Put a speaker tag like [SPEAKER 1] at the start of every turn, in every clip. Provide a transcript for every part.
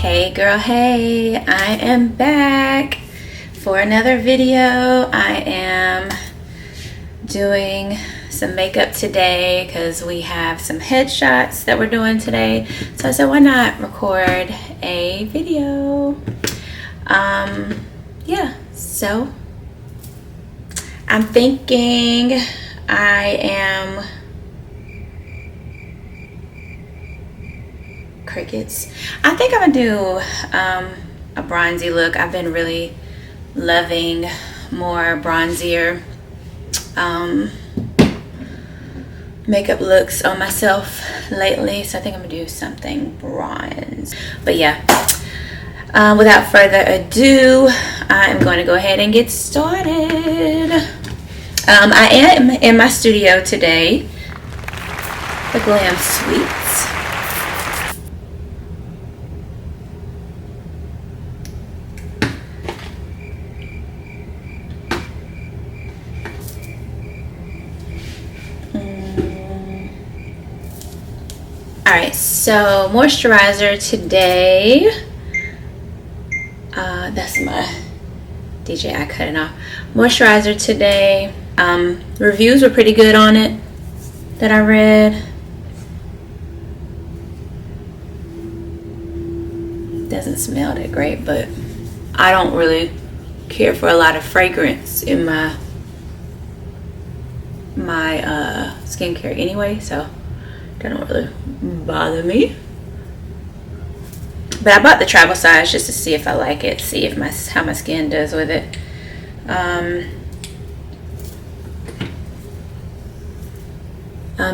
[SPEAKER 1] Hey girl, hey, I am back for another video. I am doing some makeup today because we have some headshots that we're doing today. So I said, why not record a video? Yeah, so I'm thinking I am crickets. I think I'm gonna do a bronzy look. I've been really loving more bronzier makeup looks on myself lately, so I think I'm gonna do something bronze. But yeah, without further ado, I'm going to go ahead and get started. I am in my studio today, the Glam Suites. Alright, so moisturizer today. That's my DJI cutting off. Moisturizer today. Reviews were pretty good on it that I read. Doesn't smell that great, but I don't really care for a lot of fragrance in my skincare anyway, so that don't really bother me. But I bought the travel size just to see if I like it, see if how my skin does with it.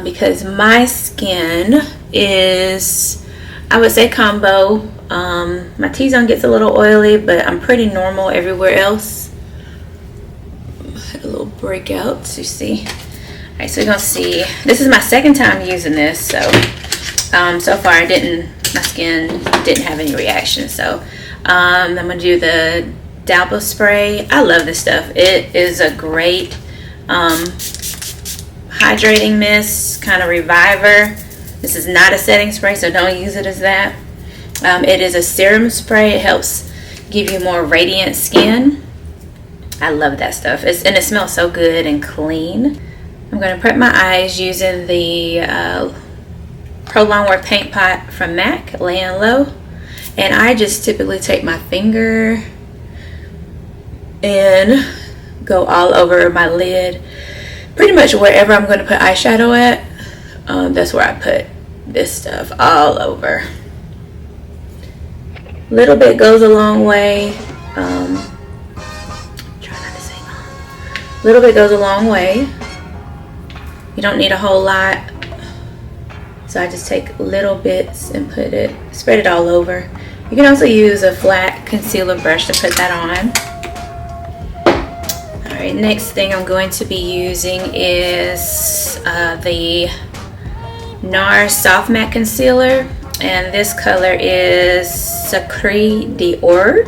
[SPEAKER 1] Because my skin is, I would say, combo. My T-zone gets a little oily, but I'm pretty normal everywhere else. Had a little breakouts, you see. Alright, so we're gonna see. This is my second time using this, so so far my skin didn't have any reaction. So I'm gonna do the Dalpa spray. I love this stuff. It is a great hydrating mist, kind of reviver. This is not a setting spray, so don't use it as that. It is a serum spray. It helps give you more radiant skin. I love that stuff. And it smells so good and clean. I'm going to prep my eyes using the Pro Longwear Paint Pot from MAC, laying low. And I just typically take my finger and go all over my lid. Pretty much wherever I'm going to put eyeshadow at, that's where I put this stuff, all over. Little bit goes a long way. Try not to say long. Little bit goes a long way. You don't need a whole lot, so I just take little bits and spread it all over. You can also use a flat concealer brush to put that on. Alright, next thing I'm going to be using is the NARS Soft Matte Concealer, and this color is Sacre d'Orge.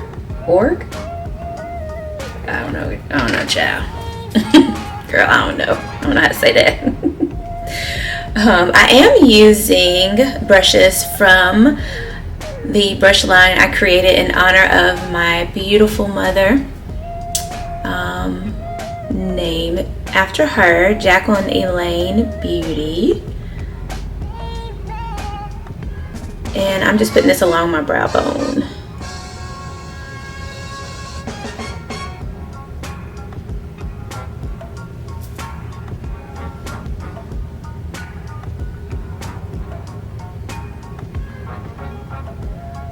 [SPEAKER 1] I don't know, child. Girl, I don't know how to say that. I am using brushes from the brush line I created in honor of my beautiful mother, named after her, Jacqueline Elaine Beauty. And I'm just putting this along my brow bone.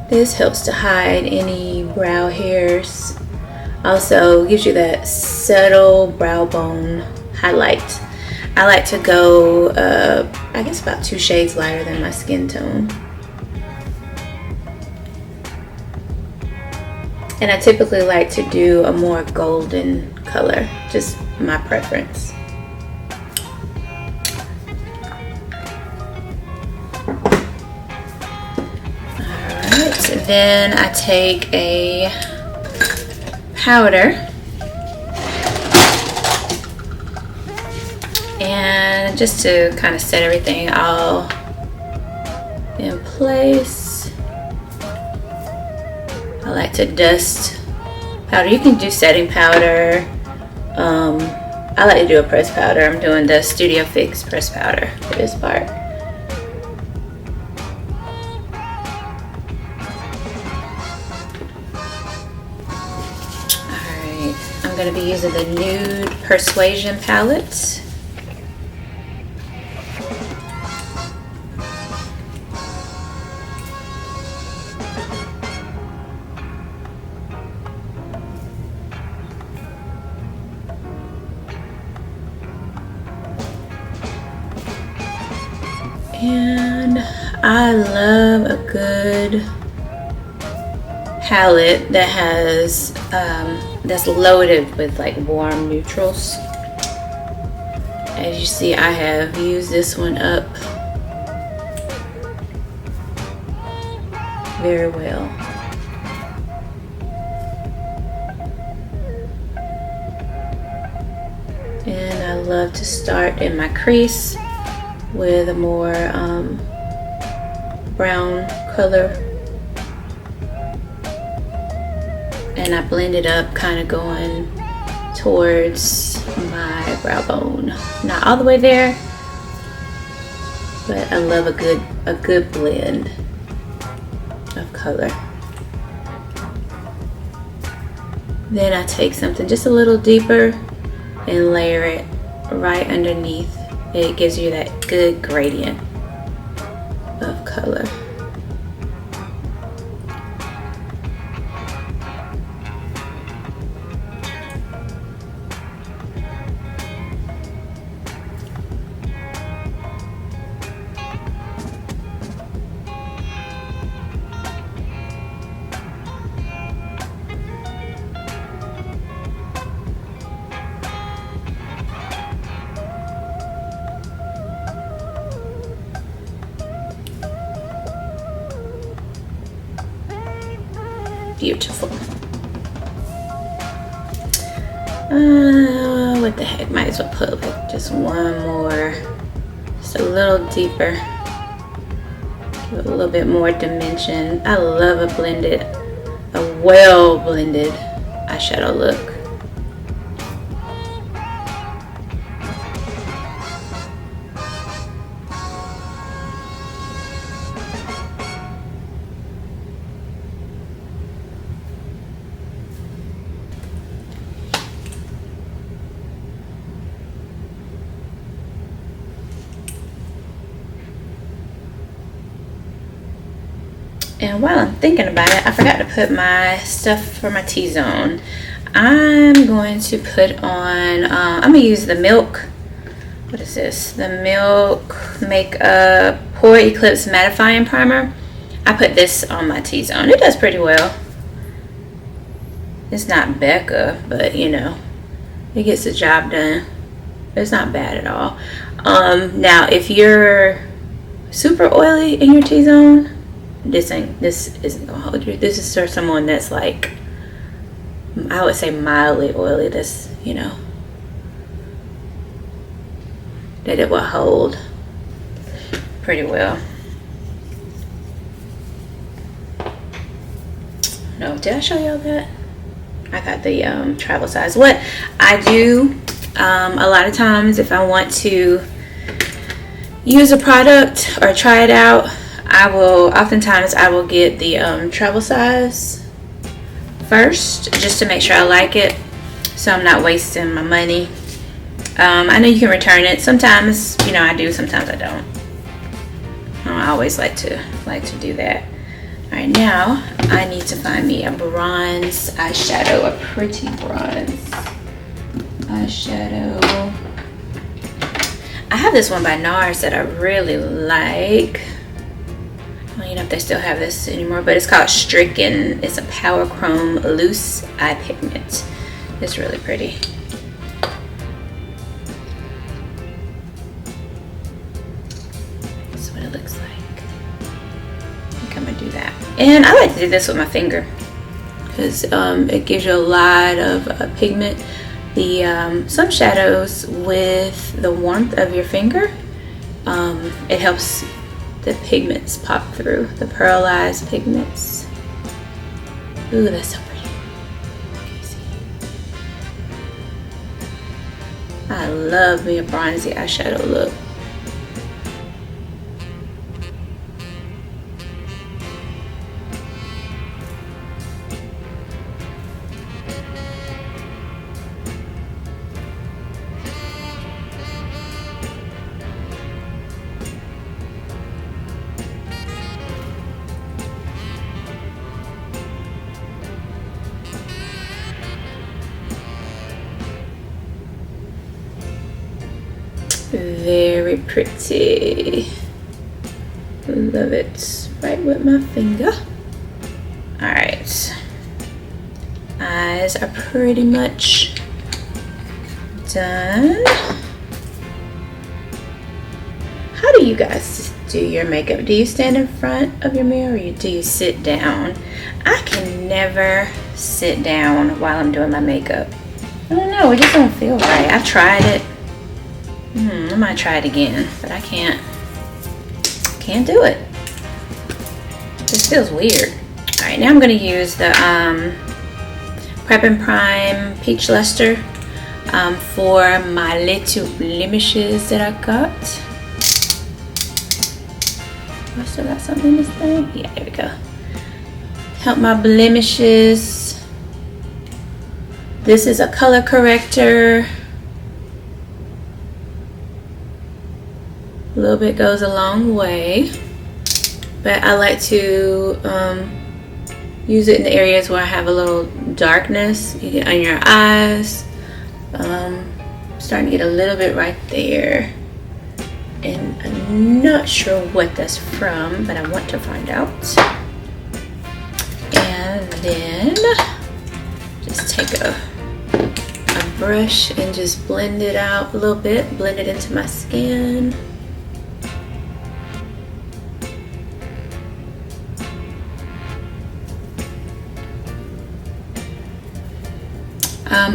[SPEAKER 1] This helps to hide any brow hairs. Also gives you that subtle brow bone highlight. I like to go, I guess about 2 shades lighter than my skin tone. And I typically like to do a more golden color, just my preference. Then I take a powder and just to kind of set everything all in place, like to dust powder. You can do setting powder. I like to do a press powder. I'm doing the Studio Fix press powder for this part. Alright, I'm going to be using the Nude Persuasion palette. And I love a good palette that has that's loaded with like warm neutrals. As you see, I have used this one up very well. And I love to start in my crease with a more brown color, and I blend it up, kind of going towards my brow bone. Not all the way there, but I love a good blend of color. Then I take something just a little deeper and layer it right underneath. It gives you that good gradient of color. Beautiful. What the heck, might as well put like just one more, just a little deeper, give it a little bit more dimension. I love a well blended eyeshadow look. And while I'm thinking about it, I forgot to put my stuff for my T-zone. I'm going to put on, I'm going to use the Milk, what is this? The Milk Makeup Pore Eclipse Mattifying Primer. I put this on my T-zone. It does pretty well. It's not Becca, but you know, it gets the job done. It's not bad at all. Now, if you're super oily in your T-zone, this isn't gonna hold you. This is for someone that's like, I would say mildly oily. This, you know, that it will hold pretty well. No, did I show y'all that? I got the travel size. What I do a lot of times, if I want to use a product or try it out, oftentimes I will get the travel size first, just to make sure I like it, so I'm not wasting my money. I know you can return it. Sometimes, you know, I do, sometimes I don't. I always like to do that. All right, now I need to find me a bronze eyeshadow, a pretty bronze eyeshadow. I have this one by NARS that I really like. I don't know if they still have this anymore, but it's called Stricken. It's a Power Chrome Loose Eye Pigment. It's really pretty. That's what it looks like. I think I'm gonna do that. And I like to do this with my finger because it gives you a lot of pigment. Some shadows with the warmth of your finger, it helps the pigments pop through, the pearlized pigments. Ooh, that's so pretty. Can you see? I love me a bronzy eyeshadow look. Very pretty. Love it. Right with my finger. Alright. Eyes are pretty much done. How do you guys do your makeup? Do you stand in front of your mirror or do you sit down? I can never sit down while I'm doing my makeup. I don't know, it just don't feel right. I've tried it. I might try it again, but I can't do it. This feels weird. All right, now I'm gonna use the Prep and Prime Peach Luster for my little blemishes that I got. I still got something in this thing? Yeah, there we go. Help my blemishes. This is a color corrector. A little bit goes a long way, but I like to use it in the areas where I have a little darkness. You get on your eyes. Starting to get a little bit right there, and I'm not sure what that's from, but I want to find out. And then just take a brush and just blend it out a little bit, blend it into my skin.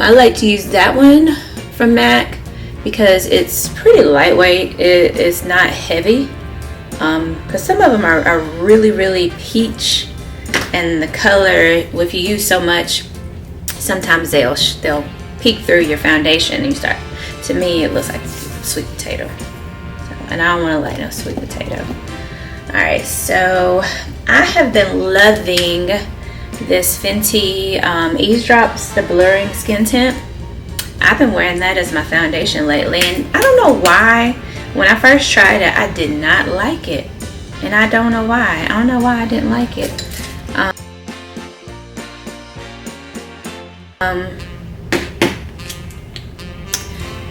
[SPEAKER 1] I like to use that one from MAC because it's pretty lightweight. It's not heavy. Because some of them are really peach, and the color, if you use so much, sometimes they'll peek through your foundation and you start. To me, it looks like sweet potato. So, and I don't want to light no sweet potato. All right, so I have been loving this Fenty Eavesdrops, the blurring skin tint. I've been wearing that as my foundation lately, and I don't know why. When I first tried it, I did not like it, and I don't know why. I don't know why I didn't like it. I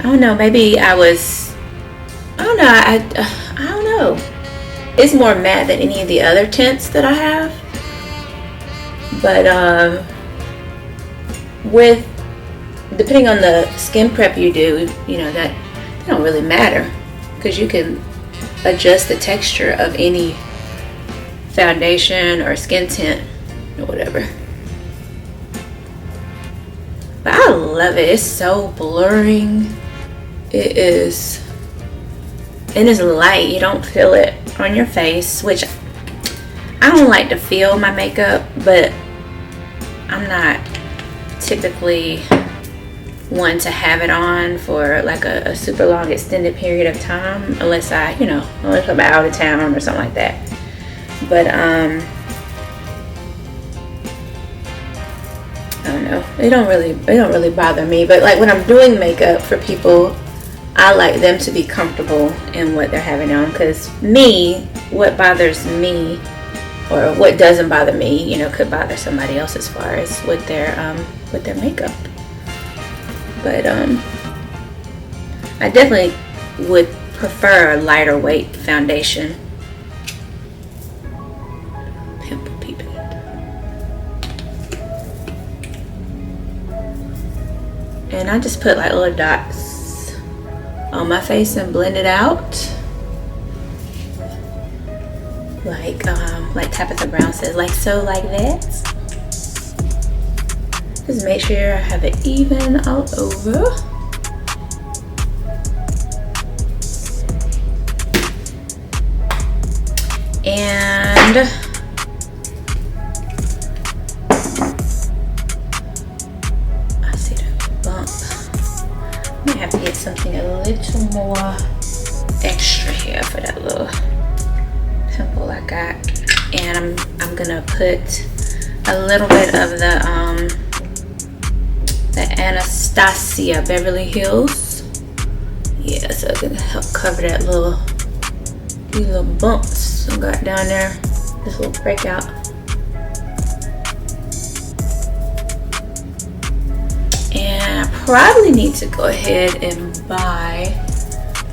[SPEAKER 1] don't know. Maybe I don't know. I don't know. It's more matte than any of the other tints that I have. But depending on the skin prep you do, you know, that don't really matter, because you can adjust the texture of any foundation or skin tint or whatever. But I love it. It's so blurring. It is, and it's light. You don't feel it on your face, which I don't like to feel my makeup, but I'm not typically one to have it on for like a super long extended period of time, unless unless I'm out of town or something like that. But I don't know. It don't really bother me. But like when I'm doing makeup for people, I like them to be comfortable in what they're having on, because what bothers me, or what doesn't bother me, you know, could bother somebody else as far as with their makeup. But I definitely would prefer a lighter weight foundation. Pimple peeping. And I just put like little dots on my face and blend it out. Like Tabitha Brown says, like that. Just make sure I have it even all over. And little more extra here for that little pimple I got. And I'm gonna put a little bit of the Anastasia Beverly Hills. Yeah, so it's gonna help cover that these little bumps I got down there, this little breakout. And I probably need to go ahead and buy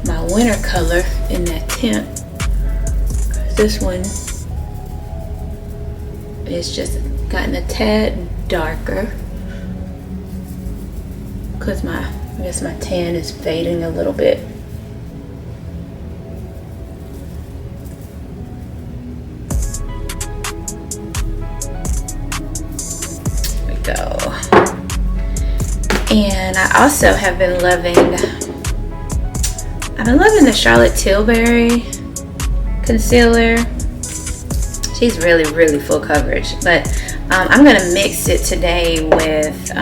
[SPEAKER 1] my winter color in that tint. This one is just gotten a tad darker because I guess my tan is fading a little bit. There we go. And I also have been loving the Charlotte Tilbury concealer. She's really full coverage, but I'm gonna mix it today with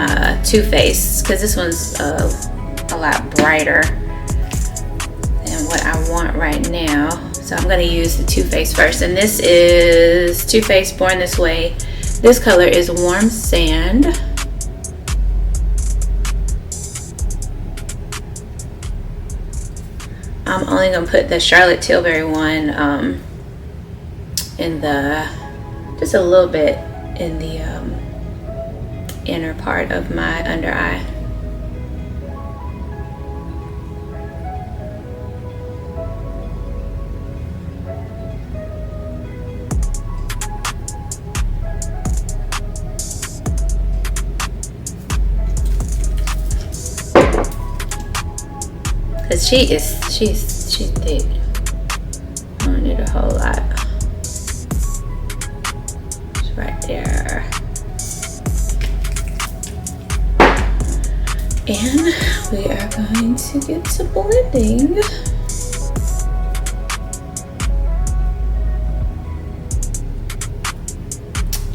[SPEAKER 1] Too Faced because this one's a lot brighter than what I want right now. So I'm gonna use the Too Faced first, and this is Too Faced Born This Way. This color is Warm Sand. I'm only gonna put the Charlotte Tilbury one in just a little bit in the inner part of my under eye. Cause she's thick. I don't need a whole lot. It's right there. And we are going to get to blending.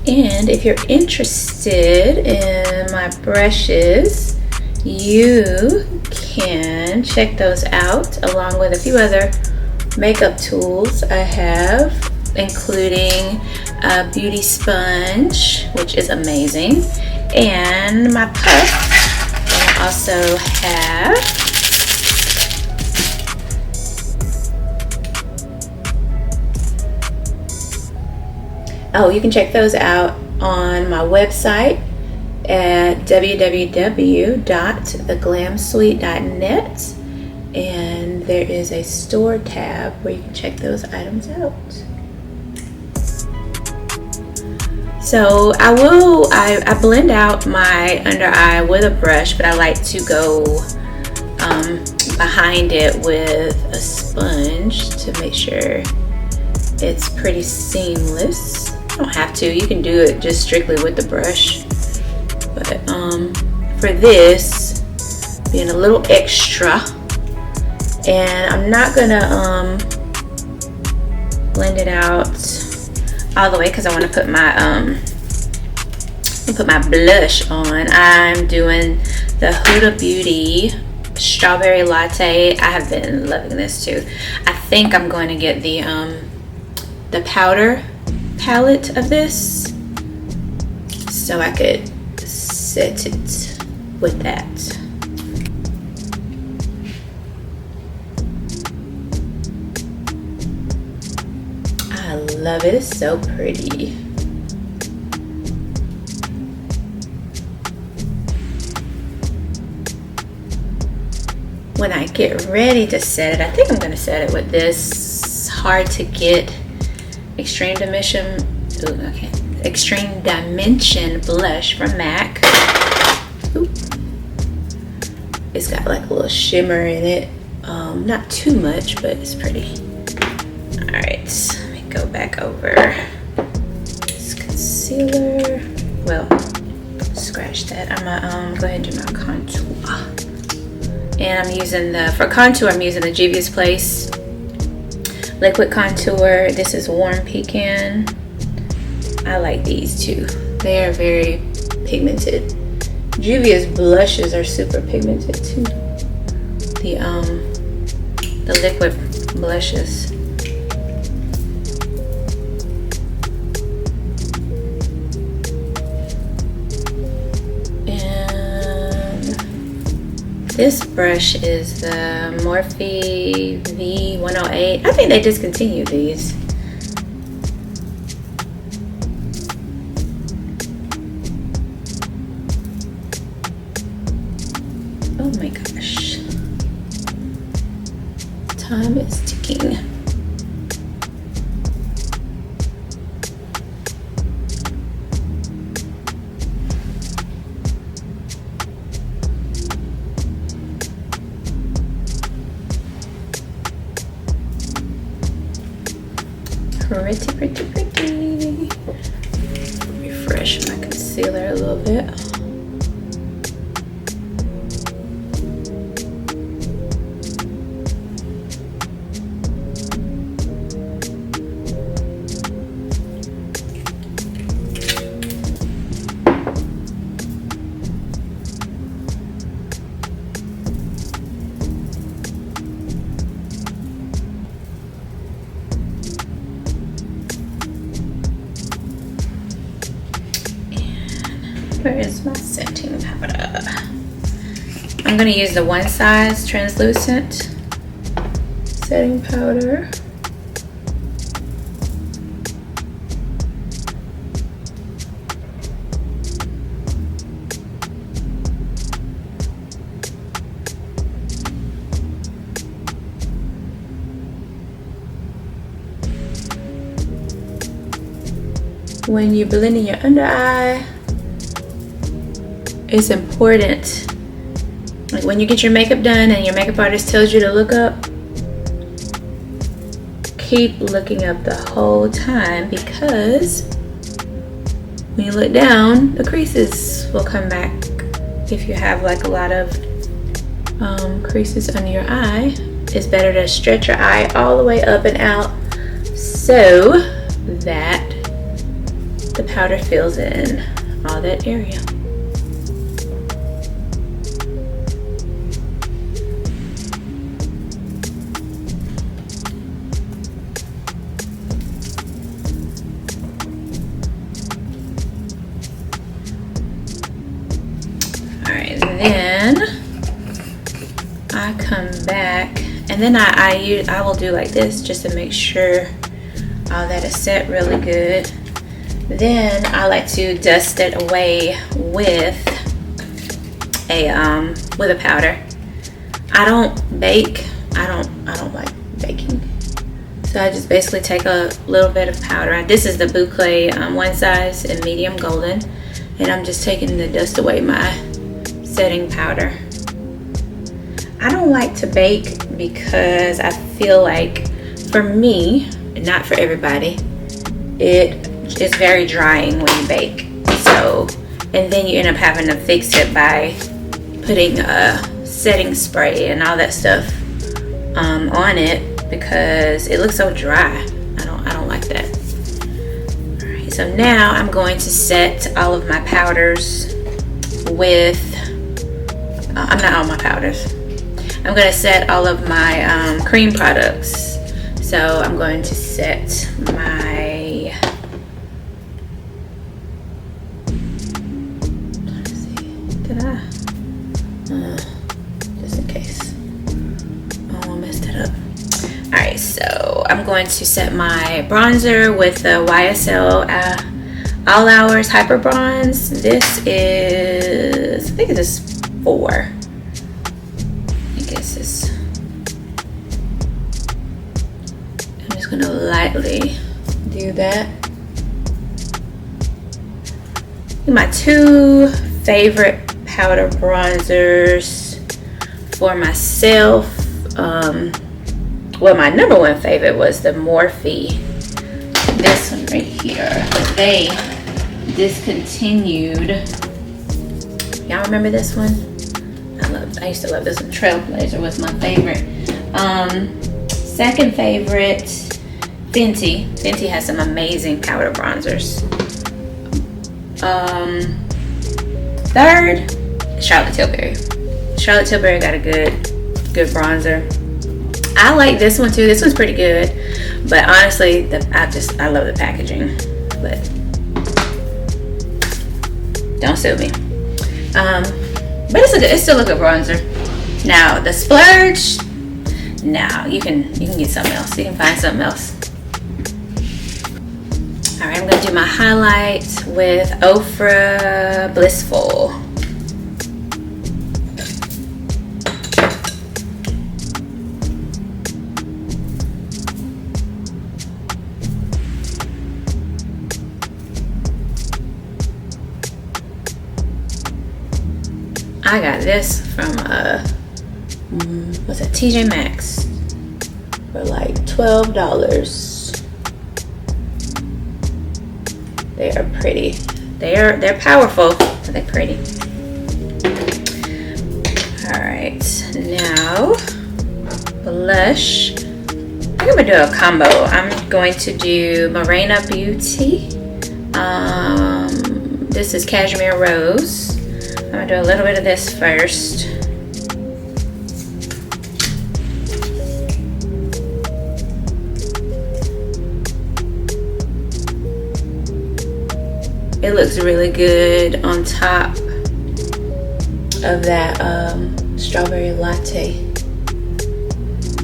[SPEAKER 1] And if you're interested in my brushes, you can check those out along with a few other makeup tools I have, including a beauty sponge, which is amazing, and my puff. And I also have you can check those out on my website at www.theglamsuite.net, and there is a store tab where you can check those items out. So I blend out my under eye with a brush, but I like to go behind it with a sponge to make sure it's pretty seamless. You don't have to, you can do it just strictly with the brush. But for this, being a little extra, and I'm not gonna blend it out all the way because I want to put my blush on. I'm doing the Huda Beauty Strawberry Latte. I have been loving this too. I think I'm going to get the powder palette of this so I could set it with that. I love it, it's so pretty. When I get ready to set it, I think I'm gonna set it with this hard to get Extreme Dimension blush from MAC. Ooh. It's got like a little shimmer in it. Not too much, but it's pretty. All right, let me go back over this concealer. Well, scratch that. I'm gonna go ahead and do my contour. And I'm using for contour, I'm using the Juvia's Place liquid contour. This is Warm Pecan. I like these too. They are very pigmented. Juvia's blushes are super pigmented too. The the liquid blushes. And this brush is the Morphe V108. I think they discontinued these. Oh my gosh. Time is ticking. Pretty, pretty, pretty. Refresh my concealer a little bit. Where is my setting powder? I'm going to use the One Size translucent setting powder. When you're blending your under eye, it's important, like when you get your makeup done and your makeup artist tells you to look up, keep looking up the whole time, because when you look down, the creases will come back. If you have like a lot of creases under your eye, it's better to stretch your eye all the way up and out so that the powder fills in all that area. Then I come back, and then I will do like this just to make sure all that is set really good. Then I like to dust it away with a powder. I don't bake. I don't like baking, so I just basically take a little bit of powder. This is the Boucle One Size in medium golden, and I'm just taking the dust away my setting powder. I don't like to bake because I feel like, for me, not for everybody, it is very drying when you bake. So, and then you end up having to fix it by putting a setting spray and all that stuff on it, because it looks so dry. I don't like that. All right, so now I'm going to set all of my powders with not all my powders. I'm going to set all of my cream products. So I'm going to set my, let's see, did I? Just in case. Oh, I messed it up. Alright, so I'm going to set my bronzer with the YSL All Hours Hyper Bronze. This is, I think this is 4. I guess it's, I'm just gonna lightly do that. My 2 favorite powder bronzers for myself. Well, my number 1 favorite was the Morphe. This one right here. They discontinued. Y'all remember this one? I used to love this one. Trailblazer was my favorite. Second favorite, Fenty. Fenty has some amazing powder bronzers. Third, Charlotte Tilbury. Charlotte Tilbury got a good bronzer. I like this one too. This one's pretty good, but honestly, I love the packaging. But don't sue me. But it's still a good bronzer. Now the splurge. Now you can get something else. You can find something else. All right, I'm gonna do my highlight with Ofra Blissful. I got this from what's that, TJ Maxx for like $12. They are pretty. They're powerful, but they're pretty. All right, now blush. I think I'm gonna do a combo. I'm going to do Morena Beauty. This is Cashmere Rose. I'm gonna do a little bit of this first. It looks really good on top of that strawberry latte.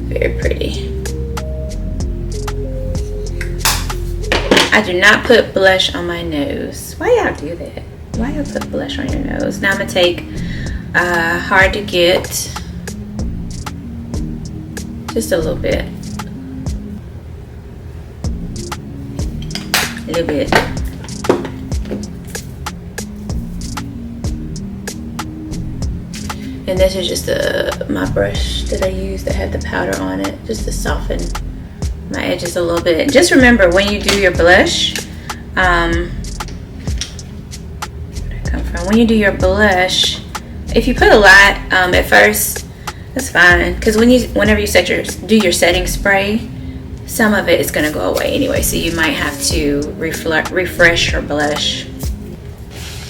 [SPEAKER 1] Very pretty. I do not put blush on my nose. Why y'all do that? Why y'all put blush on your nose? Now I'm gonna take Hard to Get, just a little bit. A little bit. And this is just my brush that I use that had the powder on it, just to soften my edges a little bit. Just remember, when you do your blush, when you do your blush, if you put a lot at first, that's fine, because whenever you do your setting spray, some of it is going to go away anyway, so you might have to refresh your blush.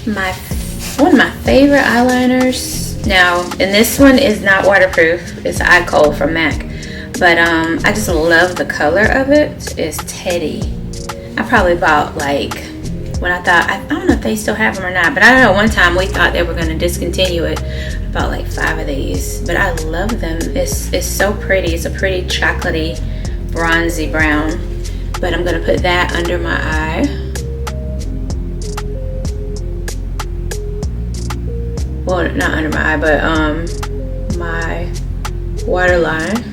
[SPEAKER 1] One of my favorite eyeliners. Now, and this one is not waterproof. It's Eye Cold from MAC, but I just love the color of it. It's Teddy. I probably bought like, when I don't know if they still have them or not, but I don't know, one time we thought they were going to discontinue it. I bought like 5 of these, but I love them. It's so pretty. It's a pretty chocolatey, bronzy brown, but I'm going to put that under my eye. Well, not under my eye, but my waterline.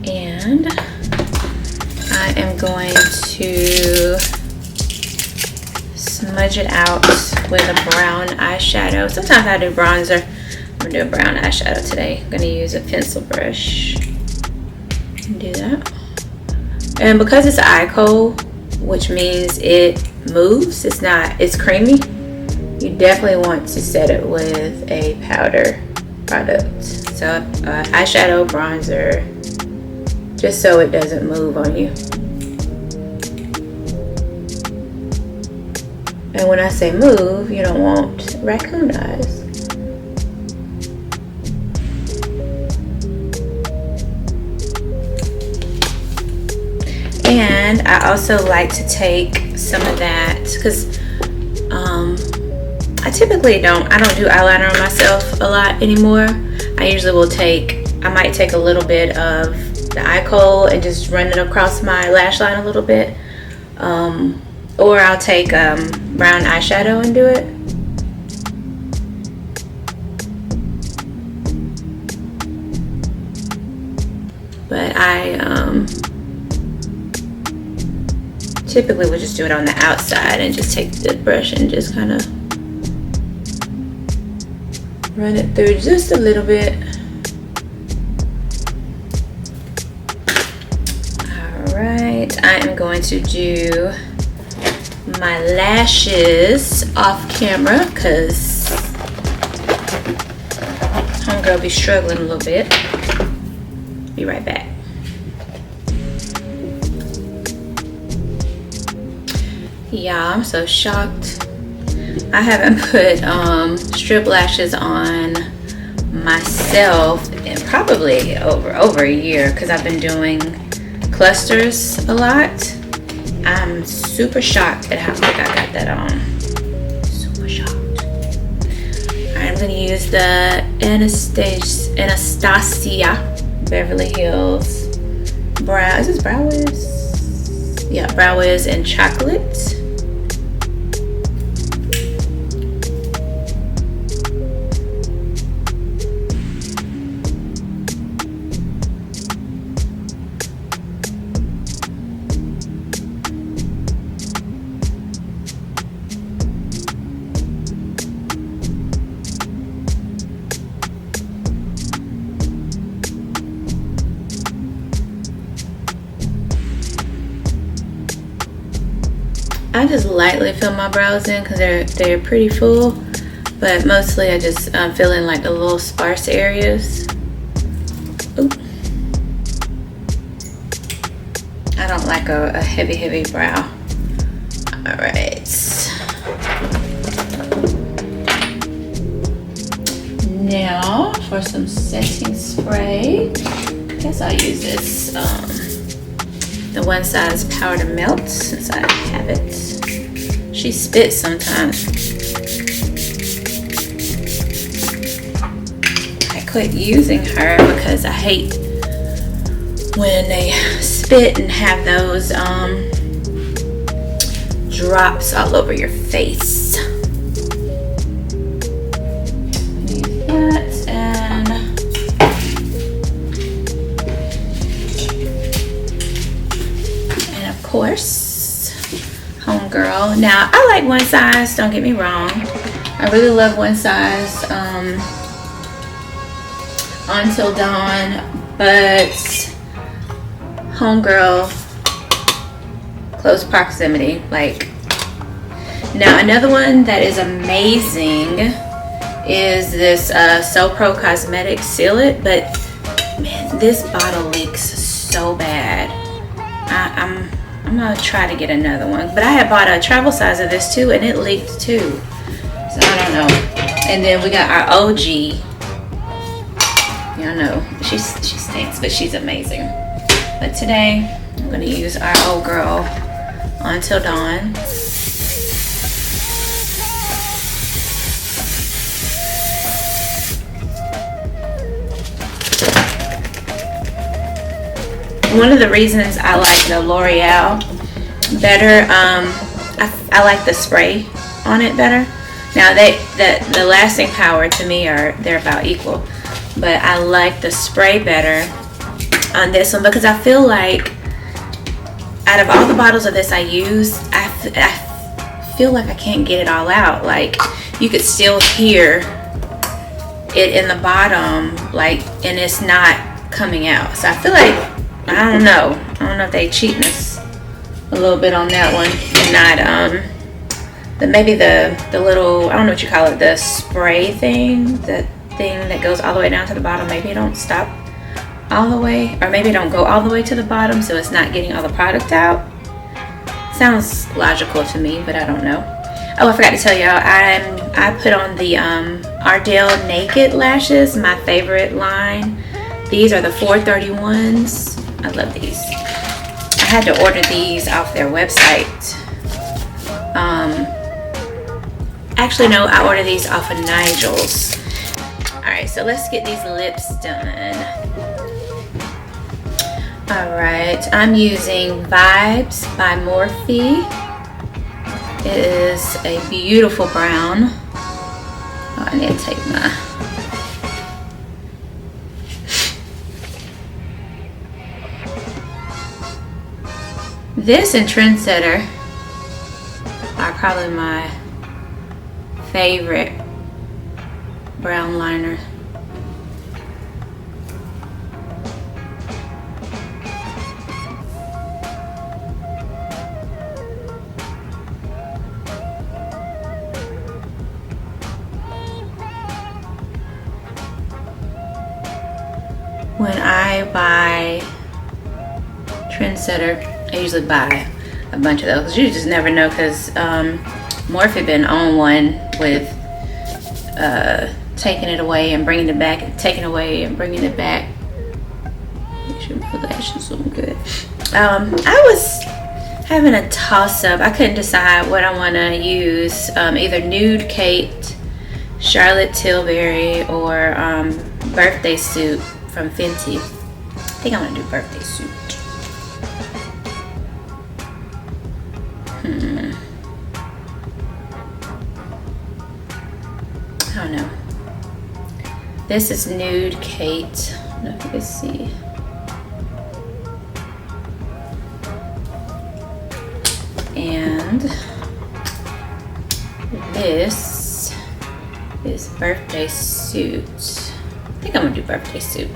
[SPEAKER 1] And I am going to smudge it out with a brown eyeshadow. Sometimes I do bronzer. I'm gonna do a brown eyeshadow today. I'm gonna use a pencil brush and do that. And because it's eye cold, which means it moves, it's creamy, you definitely want to set it with a powder product. So eyeshadow, bronzer, just so it doesn't move on you. And when I say move, you don't want raccoon eyes. And I also like to take some of that, because I typically don't do eyeliner on myself a lot anymore. I might take a little bit of the eye kohl and just run it across my lash line a little bit. Or I'll take brown eyeshadow and do it. But I typically would just do it on the outside and just take the brush and just kind of run it through just a little bit. Alright, I am going to do my lashes off camera because Homegirl be struggling a little bit. Be right back. Yeah, I'm so shocked. I haven't put strip lashes on myself in probably over a year because I've been doing clusters a lot. I'm super shocked at how quick I got that on. Super shocked. Alright, I'm gonna use the Anastasia Beverly Hills brow. Is this Brow Wiz? Yeah, Brow Wiz in chocolate. I just lightly fill my brows in because they're pretty full, but mostly I just fill in like the little sparse areas. Ooh. I don't like a heavy brow. All right. Now for some setting spray. I guess I'll use this. The One Size Powder Melt since I have it. She spits sometimes. I quit using her because I hate when they spit and have those drops all over your face. Use that and of course, Homegirl. Now, I like One Size, don't get me wrong. I really love One Size Until Dawn, but Homegirl, close proximity. Like, now another one that is amazing is this So Pro Cosmetics Seal It, but man, this bottle leaks so bad. I'm gonna try to get another one, but I had bought a travel size of this too and it leaked too, so I don't know. And then we got our OG. Y'all know she stinks, but she's amazing. But today I'm gonna use our old girl Until Dawn. One of the reasons I like the L'Oreal better, I like the spray on it better. Now the lasting power to me they're about equal, but I like the spray better on this one because I feel like out of all the bottles of this I use, I feel like I can't get it all out. Like you could still hear it in the bottom, like, and it's not coming out. So I feel like I don't know if they cheating us a little bit on that one, and not maybe the little, I don't know what you call it, the spray thing, the thing that goes all the way down to the bottom. Maybe it don't stop all the way, or maybe it don't go all the way to the bottom, so it's not getting all the product out. Sounds logical to me, but I don't know. Oh, I forgot to tell y'all, I put on the Ardell Naked lashes, my favorite line. These are the 431s. I love these. I had to order these off their website. Actually, no, I ordered these off of Nigel's. Alright, so let's get these lips done. Alright, I'm using Vibes by Morphe. It is a beautiful brown. Oh, I need to take my... This and Trendsetter are probably my favorite brown liner. when I buy Trendsetter, I usually buy a bunch of those. You just never know, because Morphe been on one with taking it away and bringing it back, and taking away and bringing it back. Make sure my lashes look good. I was having a toss-up. I couldn't decide what I want to use. Either Nude Kate, Charlotte Tilbury, or Birthday Suit from Fenty. I think I want to do Birthday Suit. I don't know. This is Nude Kate. I don't know if you can see. And this is Birthday Suit. I think I'm gonna do Birthday Suit.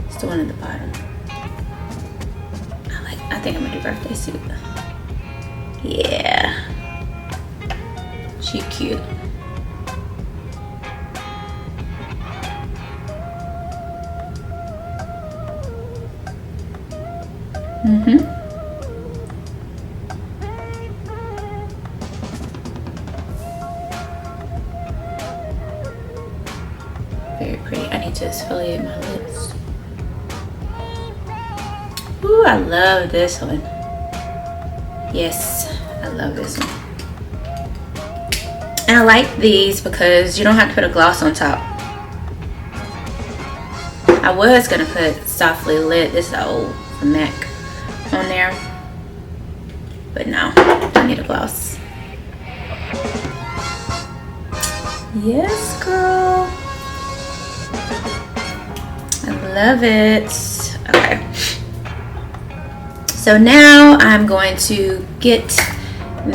[SPEAKER 1] It's the one at the bottom. I think I'm gonna do Birthday Suit. Yeah. She cute. Very pretty. I need to exfoliate my lips. Ooh, I love this one. Yes, I love this one. And I like these because you don't have to put a gloss on top. I was gonna put Softly Lit, this is old from MAC, on there, but no, I need a gloss. Yes, girl. I love it. Okay. So now I'm going to get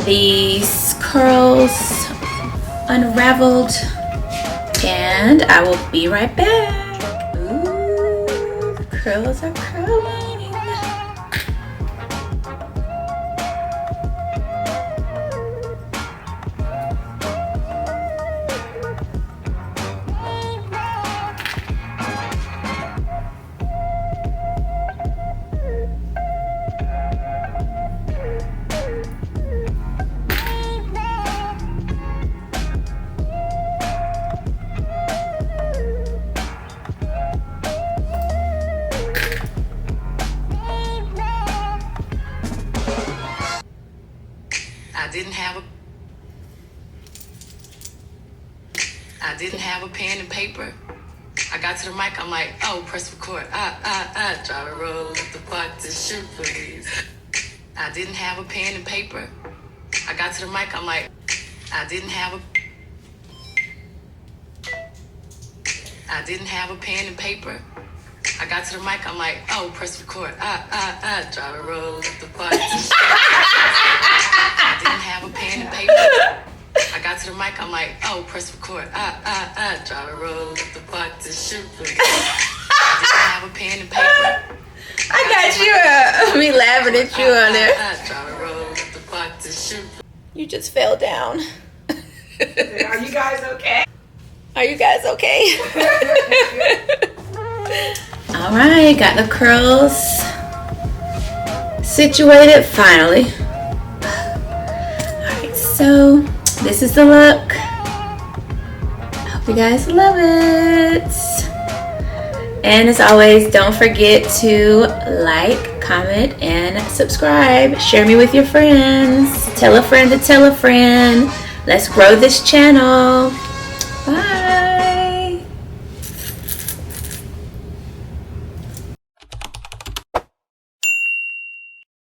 [SPEAKER 1] these curls unraveled, and I will be right back. Ooh, the curls are curling.
[SPEAKER 2] I didn't have a pen and paper. I got to the mic, I'm like, oh, press record. Try to roll up the Photoshoot, please. I didn't have a pen and paper. I got to the mic, I'm like, I didn't have a pen and paper. I got to the mic, I'm like, oh, press record. Try to roll up the Photoshoot. I didn't have a pen and paper. I got to the mic, I'm like, oh, press record. Try to roll up the Photoshoot, please. I didn't have a pen and paper.
[SPEAKER 1] I got you. Me laughing at you on there.
[SPEAKER 2] Try to roll up the Photoshoot.
[SPEAKER 1] You just fell down.
[SPEAKER 3] Are you guys okay?
[SPEAKER 1] Are you guys okay? All right, got the curls situated finally. All right, so this is the look. I hope you guys love it. And as always, don't forget to like, comment, and subscribe. Share me with your friends. Tell a friend to tell a friend. Let's grow this channel.